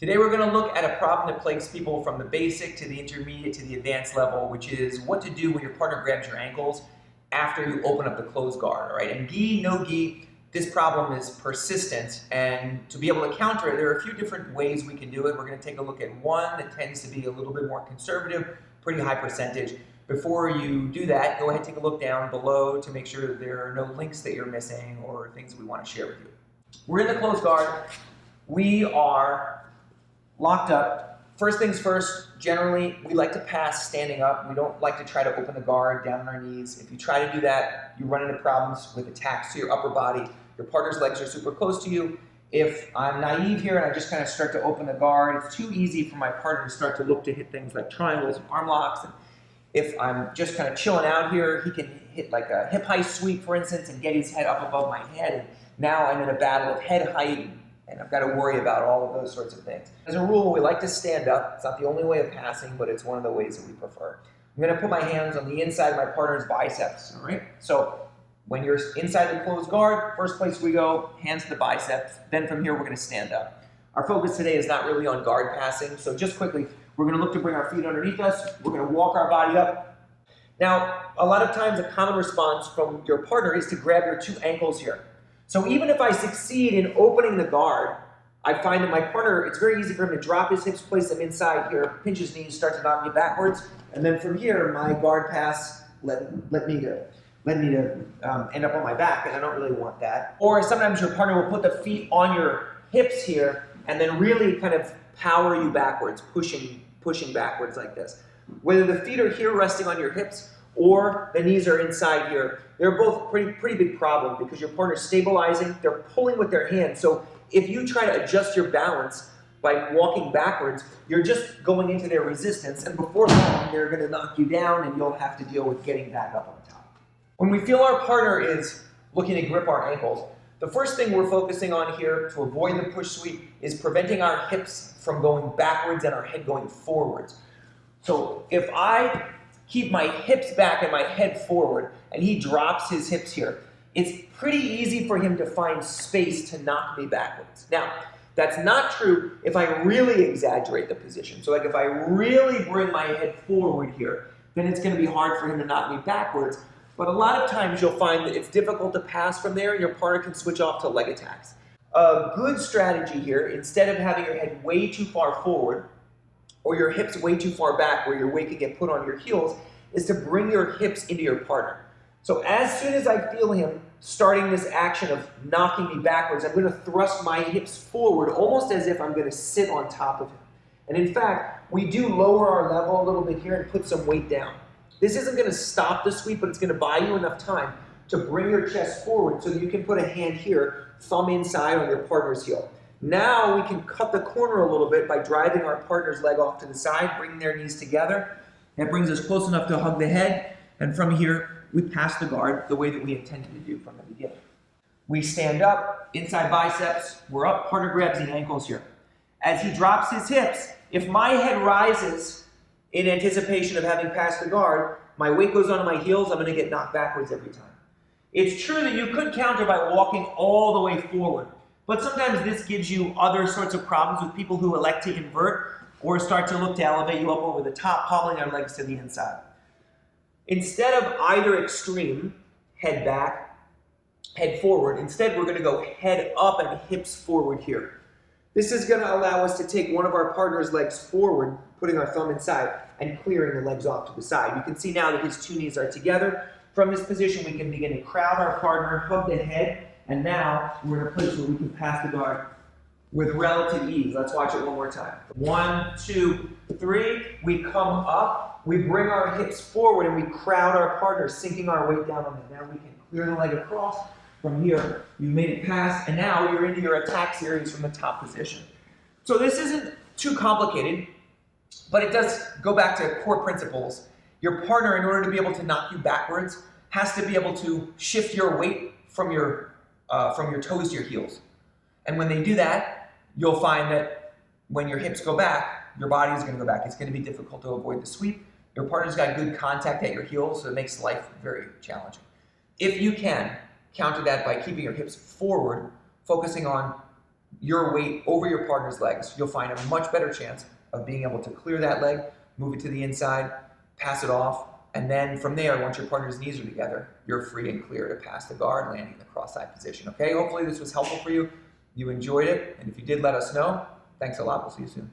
Today we're going to look at a problem that plagues people from the basic to the intermediate to the advanced level, which is what to do when your partner grabs your ankles after you open up the closed guard, all right? And gi, no gi, this problem is persistent, and to be able to counter it, there are a few different ways we can do it. We're going to take a look at one that tends to be a little bit more conservative, pretty high percentage. Before you do that, go ahead and take a look down below to make sure that there are no links that you're missing or things we want to share with you. We're in the closed guard. We are locked up. First things first, generally, we like to pass standing up. We don't like to try to open the guard down on our knees. If you try to do that, you run into problems with attacks to your upper body. Your partner's legs are super close to you. If I'm naive here and I just kind of start to open the guard, it's too easy for my partner to start to look to hit things like triangles and arm locks. And if I'm just kind of chilling out here, he can hit like a hip high sweep, for instance, and get his head up above my head. And now I'm in a battle of head height, and I've got to worry about all of those sorts of things. As a rule, we like to stand up. It's not the only way of passing, but it's one of the ways that we prefer. I'm going to put my hands on the inside of my partner's biceps, all right? So when you're inside the closed guard, first place we go, hands to the biceps. Then from here, we're going to stand up. Our focus today is not really on guard passing, so just quickly, we're going to look to bring our feet underneath us. We're going to walk our body up. Now, a lot of times, a common response from your partner is to grab your two ankles here. So even if I succeed in opening the guard, I find that my partner, it's very easy for him to drop his hips, place them inside here, pinch his knees, start to knock me backwards, and then from here, my guard pass led me to end up on my back, and I don't really want that. Or sometimes your partner will put the feet on your hips here, and then really kind of power you backwards, pushing backwards like this. Whether the feet are here resting on your hips or the knees are inside here, they're both pretty big problem because your partner's stabilizing, they're pulling with their hands. So if you try to adjust your balance by walking backwards, you're just going into their resistance, and before long, they're going to knock you down and you'll have to deal with getting back up on top. When we feel our partner is looking to grip our ankles, the first thing we're focusing on here to avoid the push sweep is preventing our hips from going backwards and our head going forwards. So if I keep my hips back and my head forward and he drops his hips here, it's pretty easy for him to find space to knock me backwards. Now, that's not true if I really exaggerate the position. So like if I really bring my head forward here, then it's going to be hard for him to knock me backwards. But a lot of times you'll find that it's difficult to pass from there and your partner can switch off to leg attacks. A good strategy here, instead of having your head way too far forward or your hips way too far back where your weight can get put on your heels, is to bring your hips into your partner. So as soon as I feel him starting this action of knocking me backwards, I'm going to thrust my hips forward almost as if I'm going to sit on top of him. And in fact, we do lower our level a little bit here and put some weight down. This isn't going to stop the sweep, but it's going to buy you enough time to bring your chest forward so that you can put a hand here, thumb inside on your partner's heel. Now we can cut the corner a little bit by driving our partner's leg off to the side, bringing their knees together. That brings us close enough to hug the head, and from here, we pass the guard the way that we intended to do from the beginning. We stand up, inside biceps, we're up, partner grabs the ankles here. As he drops his hips, if my head rises in anticipation of having passed the guard, my weight goes onto my heels, I'm going to get knocked backwards every time. It's true that you could counter by walking all the way forward, but sometimes this gives you other sorts of problems with people who elect to invert or start to look to elevate you up over the top, hobbling their legs to the inside. Instead of either extreme, head back, head forward, instead we're going to go head up and hips forward here. This is going to allow us to take one of our partner's legs forward, putting our thumb inside, and clearing the legs off to the side. You can see now that his two knees are together. From this position, we can begin to crowd our partner, hug the head, and now we're in a place where we can pass the guard with relative ease. Let's watch it one more time. 1, 2, 3. We come up, we bring our hips forward, and we crowd our partner, sinking our weight down on them. Now we can clear the leg across. From here, you made it past, and now you're into your attack series from the top position. So this isn't too complicated, but it does go back to core principles. Your partner, in order to be able to knock you backwards, has to be able to shift your weight from your toes to your heels. And when they do that, you'll find that when your hips go back, your body is going to go back. It's going to be difficult to avoid the sweep. Your partner's got good contact at your heels, so it makes life very challenging. If you can, counter that by keeping your hips forward, focusing on your weight over your partner's legs, you'll find a much better chance of being able to clear that leg, move it to the inside, pass it off, and then from there, once your partner's knees are together, you're free and clear to pass the guard, landing in the cross-side position. Okay, hopefully this was helpful for you. You enjoyed it, and if you did, let us know. Thanks a lot. We'll see you soon.